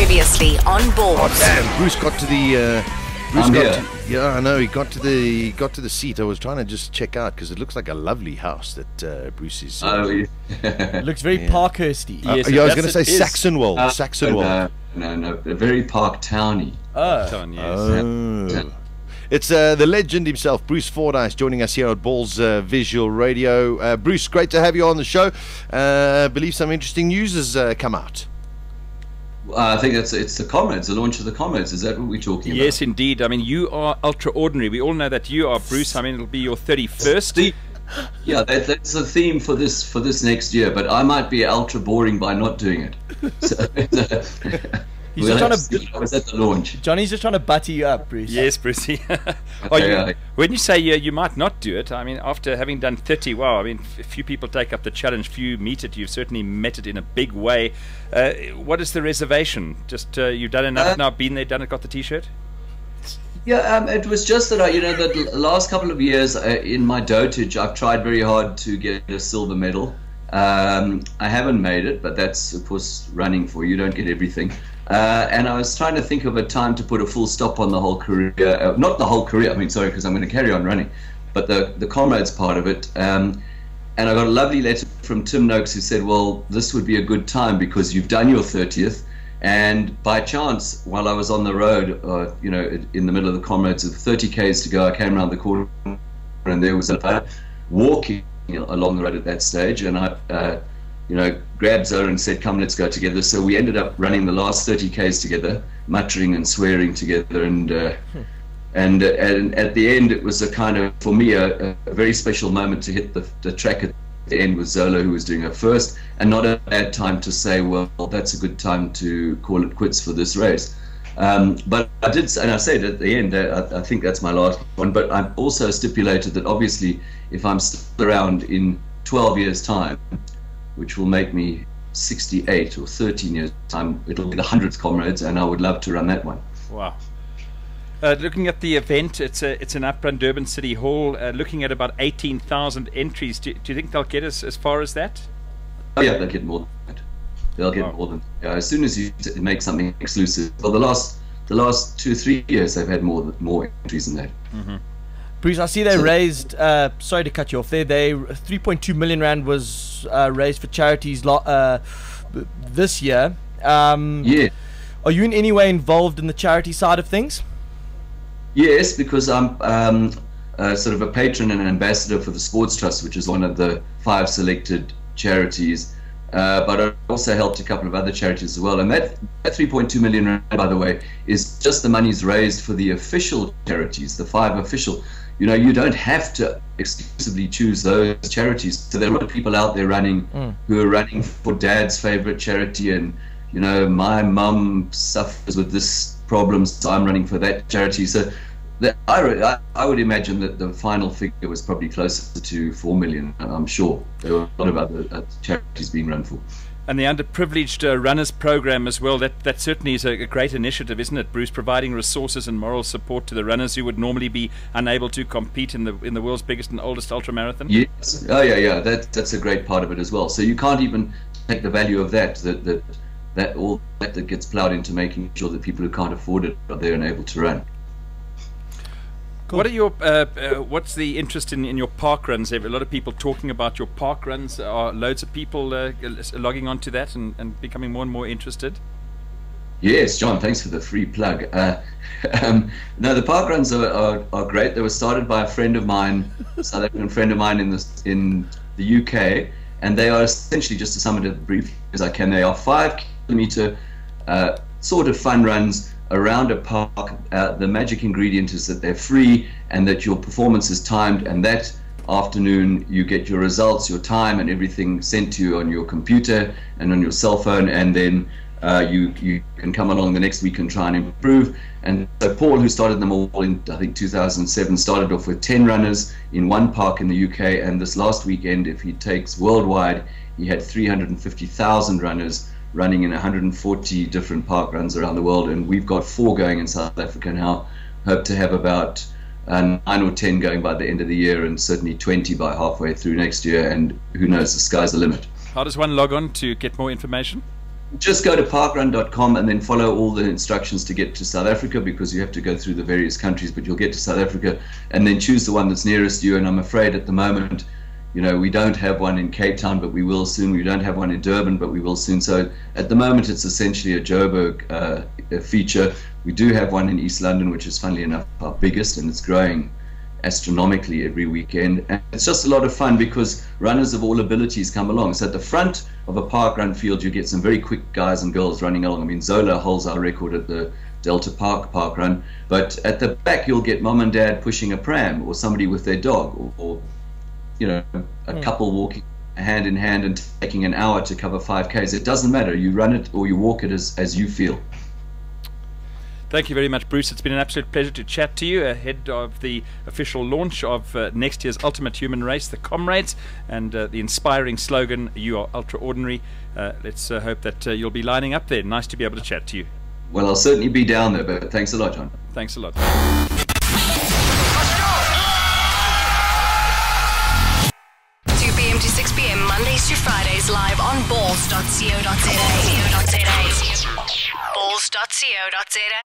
Previously on Ballz. Oh damn! Bruce got to the. Yeah, I know. He got to the seat. I was trying to just check out because it looks like a lovely house that Bruce is. It looks very Parkhurst-y. Yes, I was going to say Saxonwold. Saxonwold. No, very Park Towny. Oh, yes. It's the legend himself, Bruce Fordyce, joining us here at Ballz Visual Radio. Bruce, great to have you on the show. Believe some interesting news has come out. I think it's the Comrades, the launch of the Comrades. Is that what we're talking about? Yes, indeed. I mean, you are ultra-ordinary. We all know that you are, Bruce. I mean, it'll be your 31st. Yeah, that's the theme for this next year. But I might be ultra boring by not doing it. So, He's just trying I was at the launch. Johnny's just trying to butter you up, Bruce. Yes, Brucey. Okay, when you say you might not do it, I mean, after having done 30, wow, I mean, a few people take up the challenge, few meet it. You've certainly met it in a big way. What is the reservation? Just you've done enough now, been there, done it, got the T-shirt? Yeah, it was just that the last couple of years in my dotage, I've tried very hard to get a silver medal. I haven't made it, but that's of course running for you don't get everything. And I was trying to think of a time to put a full stop on the whole career, not the whole career, I mean, sorry, because I'm going to carry on running, but the Comrades part of it. And I got a lovely letter from Tim Noakes who said, well, this would be a good time because you've done your 30th. And by chance, while I was on the road, in the middle of the Comrades of 30 Ks to go, I came around the corner and there was a walking along the road at that stage. And I grabbed Zola and said, come, let's go together. So we ended up running the last 30 Ks together, muttering and swearing together. And at the end, it was a kind of, for me, a very special moment to hit the track at the end with Zola, who was doing her first, and not a bad time to say, well, that's a good time to call it quits for this race. But I did, and I said at the end, I think that's my last one, but I've also stipulated that obviously if I'm still around in 12 years' time, which will make me 68 or 13 years time, it'll be the 100th Comrades, and I would love to run that one. Wow. Looking at the event, it's in Upper Durban City Hall, looking at about 18,000 entries. Do you think they'll get as far as that? Oh yeah, they'll get more than that. They'll get more than as soon as you make something exclusive. Well, the last 2 or 3 years they've had more entries than that. Mm-hmm. Bruce, I see they raised. Sorry to cut you off there. 3.2 million rand was raised for charities this year. Yeah. Are you in any way involved in the charity side of things? Yes, because I'm sort of a patron and an ambassador for the Sports Trust, which is one of the 5 selected charities. But I also helped a couple of other charities as well. And that 3.2 million rand, by the way, is just the monies raised for the official charities, the 5 official. You don't have to exclusively choose those charities. So there are a lot of people out there running who are running for Dad's favorite charity, and my mum suffers with this problem, so I'm running for that charity. So I would imagine that the final figure was probably closer to 4 million. I'm sure there were a lot of other charities being run for. And the underprivileged runners program as well, that certainly is a great initiative, isn't it, Bruce? Providing resources and moral support to the runners who would normally be unable to compete in the world's biggest and oldest ultramarathon. Yes. Oh yeah. That's a great part of it as well. So you can't even take the value of that all that gets ploughed into making sure that people who can't afford it are there and able to run. Cool. What are your what's the interest in your park runs? There are a lot of people talking about your park runs. Are loads of people logging onto that and becoming more and more interested? Yes, John, thanks for the free plug. No, the park runs are great. They were started by a friend of mine, South African friend of mine in the UK, and they are essentially, just to sum it as brief as I can, they are 5-kilometer sort of fun runs around a park. The magic ingredient is that they're free and that your performance is timed, and that afternoon you get your results, your time and everything sent to you on your computer and on your cell phone, and then you can come along the next week and try and improve. And so Paul, who started them all in I think 2007, started off with 10 runners in one park in the UK, and this last weekend, if he takes worldwide, he had 350,000 runners running in 140 different park runs around the world, and we've got 4 going in South Africa now. Hope to have about 9 or 10 going by the end of the year, and certainly 20 by halfway through next year, and who knows, the sky's the limit. How does one log on to get more information? Just go to parkrun.com and then follow all the instructions to get to South Africa, because you have to go through the various countries, but you'll get to South Africa and then choose the one that's nearest you. And I'm afraid at the moment, we don't have one in Cape Town, but we will soon. We don't have one in Durban, but we will soon. So at the moment, it's essentially a Joburg feature. We do have one in East London, which is, funnily enough, our biggest, and it's growing astronomically every weekend. And it's just a lot of fun because runners of all abilities come along. So at the front of a park run field, you get some very quick guys and girls running along. I mean, Zola holds our record at the Delta Park run, but at the back you'll get mom and dad pushing a pram, or somebody with their dog, or a couple walking hand in hand and taking an hour to cover 5Ks. It doesn't matter. You run it or you walk it as you feel. Thank you very much, Bruce. It's been an absolute pleasure to chat to you ahead of the official launch of next year's Ultimate Human Race, the Comrades, and the inspiring slogan, "You are ultra ordinary." Let's hope that you'll be lining up there. Nice to be able to chat to you. Well, I'll certainly be down there, but thanks a lot, John. Thanks a lot. 2 p.m. to 6 p.m. Mondays to Fridays live on Ballz.co.za. Ballz.co.za.